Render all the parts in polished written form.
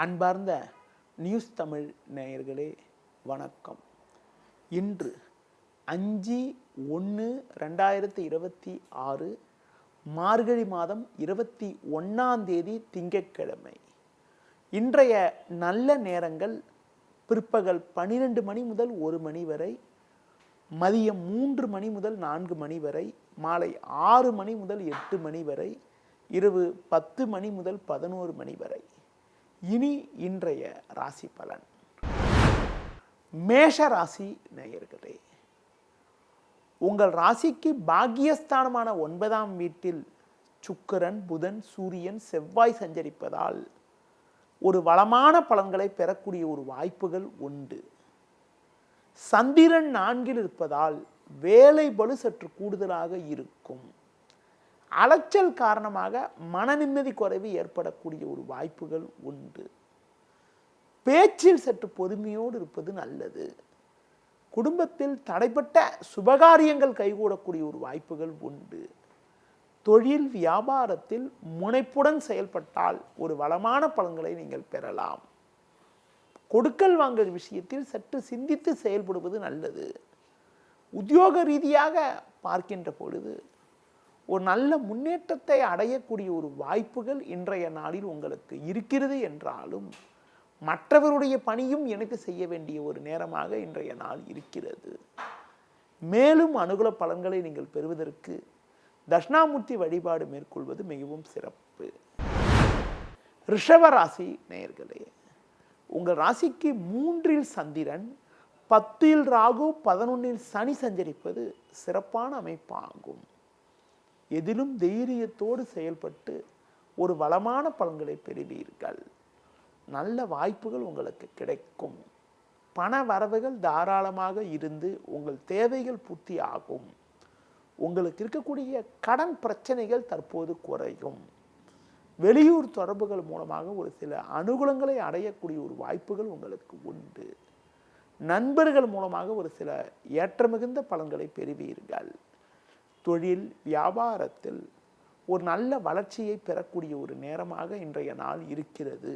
அன்பார்ந்த நியூஸ் தமிழ் நேயர்களே வணக்கம். இன்று 5/1/2026 மார்கழி மாதம் 21ஆம் தேதி திங்கட்கிழமை. இன்றைய நல்ல நேரங்கள் பிற்பகல் 12 மணி முதல் 1 மணி வரை, மதியம் 3 மணி முதல் 4 மணி வரை, மாலை 6 மணி முதல் 8 மணி வரை, இரவு 10 மணி முதல் 11 மணி வரை. இனி இன்றைய ராசி பலன். மேஷ ராசி நேயர்களே, உங்கள் ராசிக்கு பாக்கியஸ்தானமான 9ஆம் வீட்டில் சுக்கிரன், புதன், சூரியன், செவ்வாய் சஞ்சரிப்பதால் ஒரு வளமான பலன்களை பெறக்கூடிய ஒரு வாய்ப்புகள் உண்டு. சந்திரன் 4இல் இருப்பதால் வேலை பளு சற்று கூடுதலாக இருக்கும். அலைச்சல் காரணமாக மன நிம்மதி குறைவு ஏற்படக்கூடிய ஒரு வாய்ப்புகள் உண்டு. பேச்சில் சற்று பொறுமையோடு இருப்பது நல்லது. குடும்பத்தில் தடைப்பட்ட சுபகாரியங்கள் கைகூடக்கூடிய ஒரு வாய்ப்புகள் உண்டு. தொழில் வியாபாரத்தில் முனைப்புடன் செயல்பட்டால் ஒரு வளமான பலன்களை நீங்கள் பெறலாம். கொடுக்கல் வாங்கல் விஷயத்தில் சற்று சிந்தித்து செயல்படுவது நல்லது. உத்தியோக ரீதியாக பார்க்கின்ற பொழுது ஒரு நல்ல முன்னேற்றத்தை அடையக்கூடிய ஒரு வாய்ப்புகள் இன்றைய நாளில் உங்களுக்கு இருக்கிறது என்றாலும், மற்றவருடைய பணியும் எனக்கு செய்ய வேண்டிய ஒரு நேரமாக இன்றைய நாள் இருக்கிறது. மேலும் அனுகூல பலன்களை நீங்கள் பெறுவதற்கு தட்சிணாமூர்த்தி வழிபாடு மேற்கொள்வது மிகவும் சிறப்பு. ரிஷப ராசி நேயர்களே, உங்கள் ராசிக்கு 3இல் சந்திரன், 10இல் ராகு, 11இல் சனி சஞ்சரிப்பது சிறப்பான அமைப்பாகும். எதிலும் தைரியத்தோடு செயல்பட்டு ஒரு வளமான பலன்களை பெறுவீர்கள். நல்ல வாய்ப்புகள் உங்களுக்கு கிடைக்கும். பண வரவுகள் தாராளமாக இருந்து உங்கள் தேவைகள் பூர்த்தி ஆகும். உங்களுக்கு இருக்கக்கூடிய கடன் பிரச்சனைகள் தற்போது குறையும். வெளியூர் தொடர்புகள் மூலமாக ஒரு சில அனுகூலங்களை அடையக்கூடிய ஒரு வாய்ப்புகள் உங்களுக்கு உண்டு. நண்பர்கள் மூலமாக ஒரு சில ஏற்றமிகுந்த பலன்களை பெறுவீர்கள். தொழில் வியாபாரத்தில் ஒரு நல்ல வளர்ச்சியை பெறக்கூடிய ஒரு நேரமாக இன்றைய நாள் இருக்கிறது.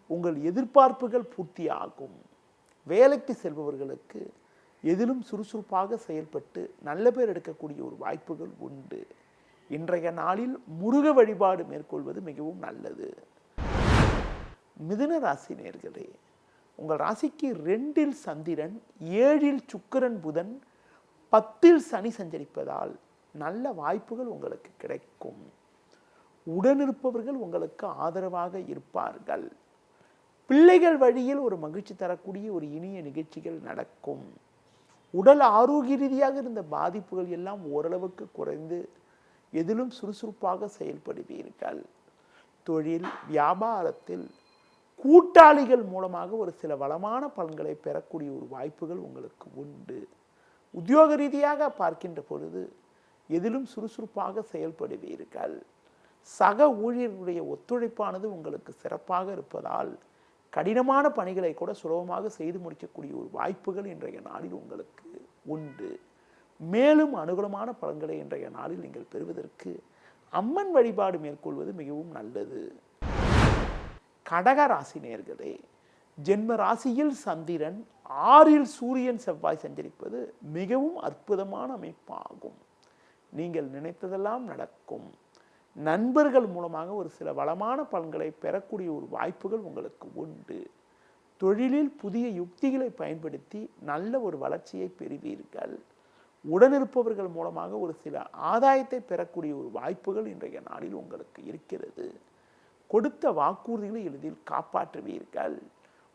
உங்கள் எதிர்பார்ப்புகள் பூர்த்தியாகும். வேலைக்கு செல்பவர்களுக்கு எதிலும் சுறுசுறுப்பாக செயல்பட்டு நல்ல பேர் எடுக்கக்கூடிய ஒரு வாய்ப்புகள் உண்டு. இன்றைய நாளில் முருக வழிபாடு மேற்கொள்வது மிகவும் நல்லது. மிதுன ராசி நேயர்களே, உங்கள் ராசிக்கு 2இல் சந்திரன், 7இல் சுக்கிரன், புதன், 10இல் சனி சஞ்சரிப்பதால் நல்ல வாய்ப்புகள் உங்களுக்கு கிடைக்கும். உடனிருப்பவர்கள் உங்களுக்கு ஆதரவாக இருப்பார்கள். பிள்ளைகள் வழியில் ஒரு மகிழ்ச்சி தரக்கூடிய ஒரு இனிய நிகழ்ச்சிகள் நடக்கும். உடல் ஆரோக்கிய ரீதியாக இருந்த பாதிப்புகள் எல்லாம் ஓரளவுக்கு குறைந்து எதிலும் சுறுசுறுப்பாக செயல்படுவீர்கள். தொழில் வியாபாரத்தில் கூட்டாளிகள் மூலமாக ஒரு சில வளமான பலன்களை பெறக்கூடிய ஒரு வாய்ப்புகள் உங்களுக்கு உண்டு. உத்தியோக ரீதியாக பார்க்கின்ற பொழுது எதிலும் சுறுசுறுப்பாக செயல்படுவீர்கள். சக ஊழியர்களுடைய ஒத்துழைப்பானது உங்களுக்கு சிறப்பாக இருப்பதால் கடினமான பணிகளை கூட சுலபமாக செய்து முடிக்கக்கூடிய ஒரு வாய்ப்புகள் இன்றைய நாளில் உங்களுக்கு உண்டு. மேலும் அனுகூலமான பலன்களை இன்றைய நாளில் நீங்கள் பெறுவதற்கு அம்மன் வழிபாடு மேற்கொள்வது மிகவும் நல்லது. கடக ராசி நேயர்களே, ஜென்ம ராசியில் சந்திரன், 6இல் சூரியன், செவ்வாய் சஞ்சரிப்பது மிகவும் அற்புதமான அமைப்பாகும். நீங்கள் நினைத்ததெல்லாம் நடக்கும். நண்பர்கள் மூலமாக ஒரு சில வளமான பலன்களை பெறக்கூடிய ஒரு வாய்ப்புகள் உங்களுக்கு உண்டு. தொழிலில் புதிய யுக்திகளை பயன்படுத்தி நல்ல ஒரு வளர்ச்சியை பெறுவீர்கள். உடனிருப்பவர்கள் மூலமாக ஒரு சில ஆதாயத்தை பெறக்கூடிய ஒரு வாய்ப்புகள் இன்றைய நாளில் உங்களுக்கு இருக்கிறது. கொடுத்த வாக்குறுதிகளை எளிதில் காப்பாற்றுவீர்கள்.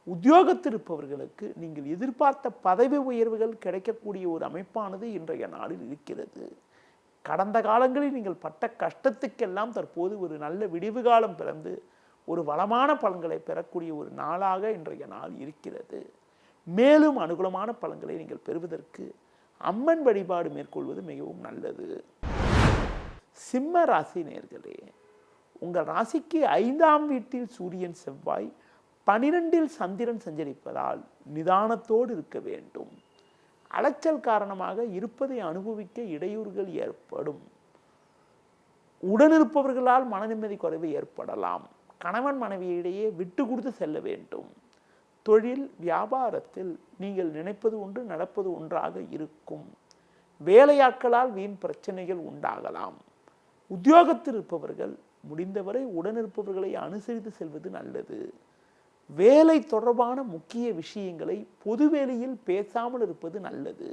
உத்தியோகத்தில் இருப்பவர்களுக்கு நீங்கள் எதிர்பார்த்த பதவி உயர்வுகள் கிடைக்கக்கூடிய ஒரு அமைப்பானது இன்றைய நாளில் இருக்கிறது. கடந்த காலங்களில் நீங்கள் பட்ட கஷ்டத்துக்கெல்லாம் தற்போது ஒரு நல்ல விடிவு காலம் பிறந்து ஒரு வளமான பலன்களை பெறக்கூடிய ஒரு நாளாக இன்றைய நாள் இருக்கிறது. மேலும் அனுகூலமான பலன்களை நீங்கள் பெறுவதற்கு அம்மன் வழிபாடு மேற்கொள்வது மிகவும் நல்லது. சிம்ம ராசி நேயர்களே, உங்கள் ராசிக்கு 5ஆம் வீட்டில் சூரியன், செவ்வாய், 12இல் சந்திரன் சஞ்சரிப்பதால் நிதானத்தோடு இருக்க வேண்டும். அலைச்சல் காரணமாக இருப்பதை அனுபவிக்க இடையூறுகள் ஏற்படும். உடனிருப்பவர்களால் மன நிம்மதி குறைவு ஏற்படலாம். கணவன் மனைவியிடையே விட்டு கொடுத்து செல்ல வேண்டும். தொழில் வியாபாரத்தில் நீங்கள் நினைப்பது ஒன்று நடப்பது ஒன்றாக இருக்கும். வேலையாட்களால் வீண் பிரச்சனைகள் உண்டாகலாம். உத்தியோகத்தில் இருப்பவர்கள் முடிந்தவரை உடனிருப்பவர்களை அனுசரித்து செல்வது நல்லது. வேலை தொடர்பான முக்கிய விஷயங்களை பொதுவெளியில் பேசாமல் இருப்பது நல்லது.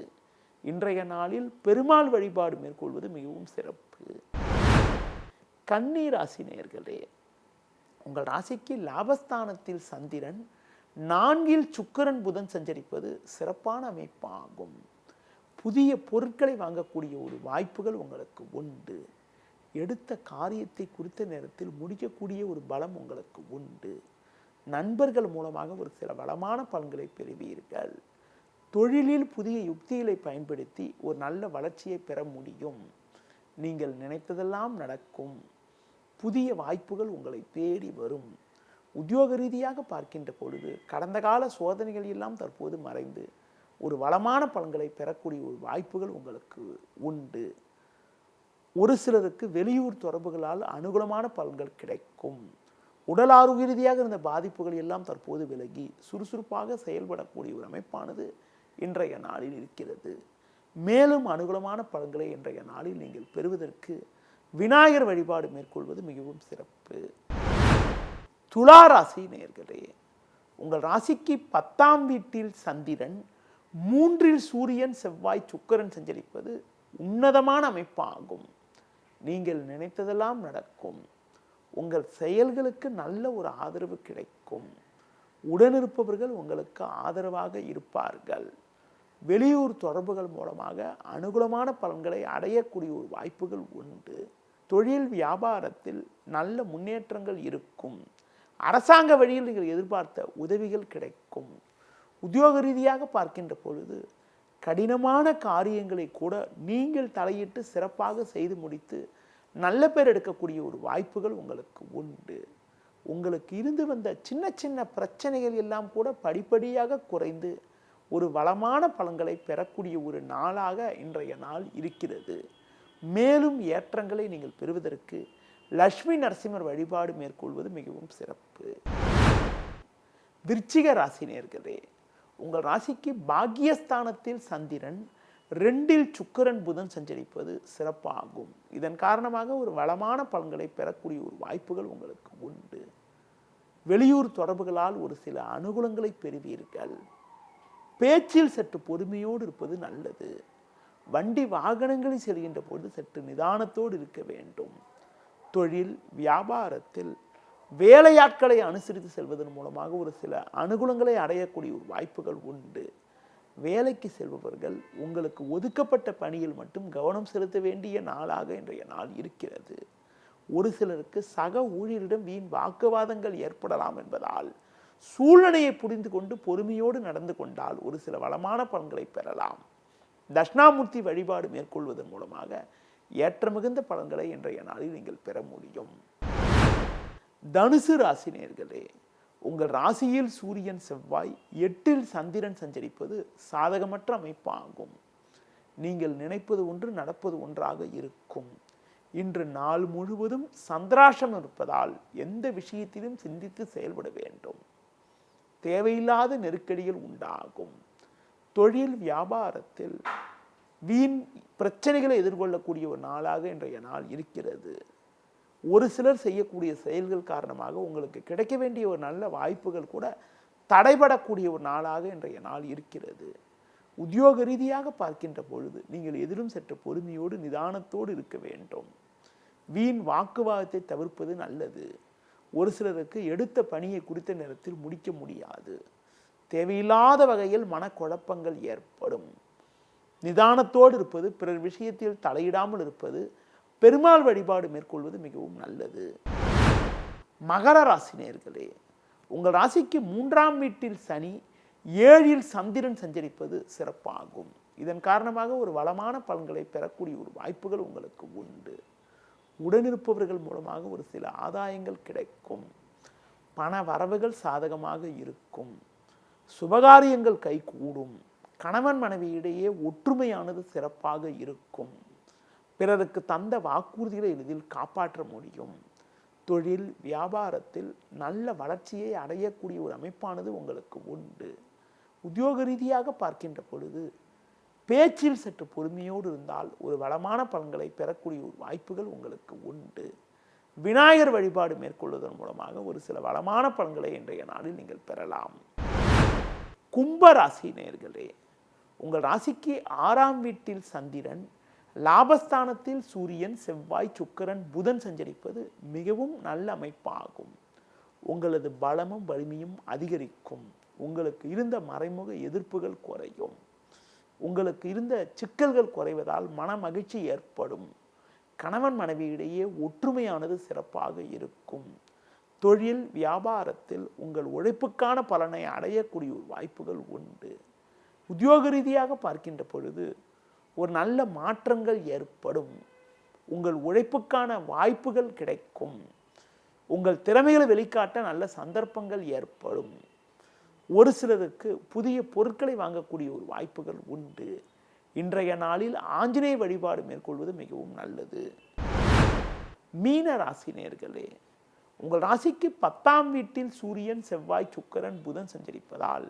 இன்றைய நாளில் பெருமாள் வழிபாடு மேற்கொள்வது மிகவும் சிறப்பு. கன்னி ராசி நேயர்களே, உங்கள் ராசிக்கு லாபஸ்தானத்தில் சந்திரன், 4ல் சுக்கிரன் புதன் சஞ்சரிப்பது சிறப்பான அமைப்பாகும். புதிய பொருட்களை வாங்கக்கூடிய ஒரு வாய்ப்புகள் உங்களுக்கு உண்டு. எடுத்த காரியத்தை குறித்த நேரத்தில் முடிக்கக்கூடிய ஒரு பலம் உங்களுக்கு உண்டு. நண்பர்கள் மூலமாக ஒரு சில வளமான பலன்களை பெறுவீர்கள். தொழிலில் புதிய யுக்திகளை பயன்படுத்தி ஒரு நல்ல வளர்ச்சியை பெற முடியும். நீங்கள் நினைத்ததெல்லாம் நடக்கும். புதிய வாய்ப்புகள் உங்களை தேடி வரும். உத்தியோக ரீதியாக பார்க்கின்ற பொழுது கடந்த கால சோதனைகள் எல்லாம் தற்போது மறைந்து ஒரு வளமான பலன்களை பெறக்கூடிய ஒரு வாய்ப்புகள் உங்களுக்கு உண்டு. ஒரு சிலருக்கு வெளியூர் தொடர்புகளால் அனுகூலமான பலன்கள் கிடைக்கும். உடல் ஆரோக்கிய ரீதியாக இருந்த பாதிப்புகள் எல்லாம் தற்போது விலகி சுறுசுறுப்பாக செயல்படக்கூடிய ஒரு அமைப்பானது இன்றைய நாளில் இருக்கிறது. மேலும் அனுகூலமான பலன்களை இன்றைய நாளில் நீங்கள் பெறுவதற்கு விநாயகர் வழிபாடு மேற்கொள்வது மிகவும் சிறப்பு. துலா ராசி நேயர்களே, உங்கள் ராசிக்கு 10ஆம் வீட்டில் சந்திரன், 3ல் சூரியன், செவ்வாய், சுக்கிரன் சஞ்சரிப்பது உன்னதமான அமைப்பாகும். நீங்கள் நினைத்ததெல்லாம் நடக்கும். உங்கள் செயல்களுக்கு நல்ல ஒரு ஆதரவு கிடைக்கும். உடனிருப்பவர்கள் உங்களுக்கு ஆதரவாக இருப்பார்கள். வெளியூர் தொடர்புகள் மூலமாக அனுகூலமான பலன்களை அடையக்கூடிய ஒரு வாய்ப்புகள் உண்டு. தொழில் வியாபாரத்தில் நல்ல முன்னேற்றங்கள் இருக்கும். அரசாங்க வழியில் நீங்கள் எதிர்பார்த்த உதவிகள் கிடைக்கும். உத்தியோக ரீதியாக பார்க்கின்ற பொழுது கடினமான காரியங்களை கூட நீங்கள் தலையிட்டு சிறப்பாக செய்து முடித்து நல்ல பேர் எடுக்கக்கூடிய ஒரு வாய்ப்புகள் உங்களுக்கு உண்டு. உங்களுக்கு இருந்து வந்த சின்ன சின்ன பிரச்சனைகள் எல்லாம் கூட படிப்படியாக குறைந்து ஒரு வளமான பலன்களை பெறக்கூடிய ஒரு நாளாக இன்றைய நாள் இருக்கிறது. மேலும் ஏற்றங்களை நீங்கள் பெறுவதற்கு லட்சுமி நரசிம்மர் வழிபாடு மேற்கொள்வது மிகவும் சிறப்பு. விருச்சிக ராசி நேயர்களே, உங்கள் ராசிக்கு பாக்கியஸ்தானத்தில் சந்திரன், 2ல் சுக்கிரன் புதன் சஞ்சரிப்பது சிறப்பாகும். இதன் காரணமாக ஒரு வளமான பலன்களை பெறக்கூடிய ஒரு வாய்ப்புகள் உங்களுக்கு உண்டு. வெளியூர் தொடர்புகளால் ஒரு சில அனுகூலங்களை பெறுவீர்கள். பேச்சில் சற்று பொறுமையோடு இருப்பது நல்லது. வண்டி வாகனங்களில் செல்கின்ற பொழுது சற்று நிதானத்தோடு இருக்க வேண்டும். தொழில் வியாபாரத்தில் வேலையாட்களை அனுசரித்து செல்வதன் மூலமாக ஒரு சில அனுகூலங்களை அடையக்கூடிய ஒரு வாய்ப்புகள் உண்டு. வேலைக்கு செல்பவர்கள் உங்களுக்கு ஒதுக்கப்பட்ட பணியில் மட்டும் கவனம் செலுத்த வேண்டிய நாளாக இன்றைய நாள் இருக்கிறது. ஒரு சிலருக்கு சக ஊழியரிடம் வீண் வாக்குவாதங்கள் ஏற்படலாம் என்பதால் சூழ்நிலையை புரிந்து கொண்டு பொறுமையோடு நடந்து கொண்டால் ஒரு சில வளமான பலன்களை பெறலாம். தட்சிணாமூர்த்தி வழிபாடு மேற்கொள்வதன் மூலமாக ஏற்ற மிகுந்த பலன்களை இன்றைய நாளில் நீங்கள் பெற முடியும். தனுசு ராசி நேயர்களே, உங்கள் ராசியில் சூரியன், செவ்வாய், 8ல் சந்திரன் சஞ்சரிப்பது சாதகமற்ற அமைப்பாகும். நீங்கள் நினைப்பது ஒன்று நடப்பது ஒன்றாக இருக்கும். இன்று நாள் முழுவதும் சந்திராஷ்டமம் இருப்பதால் எந்த விஷயத்திலும் சிந்தித்து செயல்பட வேண்டும். தேவையில்லாத நெருக்கடிகள் உண்டாகும். தொழில் வியாபாரத்தில் வீண் பிரச்சனைகளை எதிர்கொள்ளக்கூடிய ஒரு நாளாக இன்றைய நாள் இருக்கிறது. ஒரு சிலர் செய்யக்கூடிய செயல்கள் காரணமாக உங்களுக்கு கிடைக்க வேண்டிய ஒரு நல்ல வாய்ப்புகள் கூட தடைபடக்கூடிய ஒரு நாளாக இன்றைய நாள் இருக்கிறது. உத்தியோக ரீதியாக பார்க்கின்ற பொழுது நீங்கள் எதிலும் சற்று பொறுமையோடு நிதானத்தோடு இருக்க வேண்டும். வீண் வாக்குவாதத்தை தவிர்ப்பது நல்லது. ஒரு சிலருக்கு எடுத்த பணியை குறித்த நேரத்தில் முடிக்க முடியாது. தேவையில்லாத வகையில் மனக்குழப்பங்கள் ஏற்படும். நிதானத்தோடு இருப்பது, பிறர் விஷயத்தில் தலையிடாமல் இருப்பது, பெருமாள் வழிபாடு மேற்கொள்வது மிகவும் நல்லது. மகர ராசி நேயர்களே, உங்கள் ராசிக்கு 3ஆம் வீட்டில் சனி, 7ல் சந்திரன் சஞ்சரிப்பது சிறப்பாகும். இதன் காரணமாக ஒரு வளமான பலன்களை பெறக்கூடிய ஒரு வாய்ப்புகள் உங்களுக்கு உண்டு. உடனிருப்பவர்கள் மூலமாக ஒரு சில ஆதாயங்கள் கிடைக்கும். பண வரவுகள் சாதகமாக இருக்கும். சுபகாரியங்கள் கைகூடும். கணவன் மனைவியிடையே ஒற்றுமையானது சிறப்பாக இருக்கும். பிறருக்கு தந்த வாக்குறுதிகளை எளிதில் காப்பாற்ற முடியும். தொழில் வியாபாரத்தில் நல்ல வளர்ச்சியை அடையக்கூடிய ஒரு அமைப்பானது உங்களுக்கு உண்டு. உத்தியோக ரீதியாக பார்க்கின்ற பொழுது பேச்சில் சற்று பொறுமையோடு இருந்தால் ஒரு வளமான பலன்களை பெறக்கூடிய ஒரு வாய்ப்புகள் உங்களுக்கு உண்டு. விநாயகர் வழிபாடு மேற்கொள்வதன் மூலமாக ஒரு சில வளமான பலன்களை இன்றைய நாளில் நீங்கள் பெறலாம். கும்ப ராசி நேயர்களே, உங்கள் ராசிக்கு 6ஆம் வீட்டில் சந்திரன், லாபஸ்தானத்தில் சூரியன், செவ்வாய், சுக்கிரன், புதன் சஞ்சரிப்பது மிகவும் நல்ல அமைப்பாகும். உங்களது பலமும் வலிமையும் அதிகரிக்கும். உங்களுக்கு இருந்த மறைமுக எதிர்ப்புகள் குறையும். உங்களுக்கு இருந்த சிக்கல்கள் குறைவதால் மன மகிழ்ச்சி ஏற்படும். கணவன் மனைவியிடையே ஒற்றுமையானது சிறப்பாக இருக்கும். தொழில் வியாபாரத்தில் உங்கள் உழைப்புக்கான பலனை அடையக்கூடிய ஒரு வாய்ப்புகள் உண்டு. உத்தியோக ரீதியாக பார்க்கின்ற பொழுது ஒரு நல்ல மாற்றங்கள் ஏற்படும். உங்கள் உழைப்புக்கான வாய்ப்புகள் கிடைக்கும். உங்கள் திறமைகளை வெளிக்காட்ட நல்ல சந்தர்ப்பங்கள் ஏற்படும். ஒரு சிலருக்கு புதிய பொருட்களை வாங்கக்கூடிய ஒரு வாய்ப்புகள் உண்டு. இன்றைய நாளில் ஆஞ்சநேய வழிபாடு மேற்கொள்வது மிகவும் நல்லது. மீன ராசி நேயர்களே, உங்கள் ராசிக்கு 10ஆம் வீட்டில் சூரியன், செவ்வாய், சுக்கிரன், புதன் சஞ்சரிப்பதால்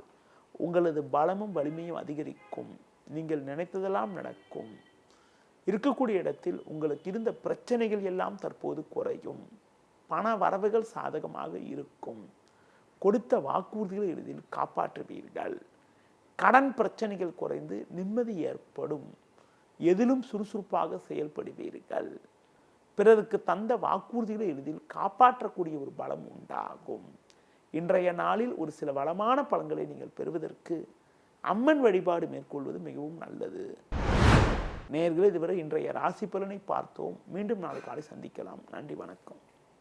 உங்களது பலமும் வலிமையும் அதிகரிக்கும். நீங்கள் நினைத்ததெல்லாம் நடக்கும். இருக்கக்கூடிய இடத்தில் உங்களுக்கு இருந்த பிரச்சனைகள் எல்லாம் தற்போது குறையும். பண வரவுகள் சாதகமாக இருக்கும். கொடுத்த வாக்குறுதிகளை எளிதில் காப்பாற்றுவீர்கள். கடன் பிரச்சனைகள் குறைந்து நிம்மதி ஏற்படும். எதிலும் சுறுசுறுப்பாக செயல்படுவீர்கள். பிறருக்கு தந்த வாக்குறுதிகளை எளிதில் காப்பாற்றக்கூடிய ஒரு பலம் உண்டாகும். இன்றைய நாளில் ஒரு சில வளமான பலன்களை நீங்கள் பெறுவதற்கு அம்மன் வழிபாடு மேற்கொள்வது மிகவும் நல்லது. நேயர்களே, இதுவரை இன்றைய ராசி பலனை பார்த்தோம். மீண்டும் நாளை காலை சந்திக்கலாம். நன்றி, வணக்கம்.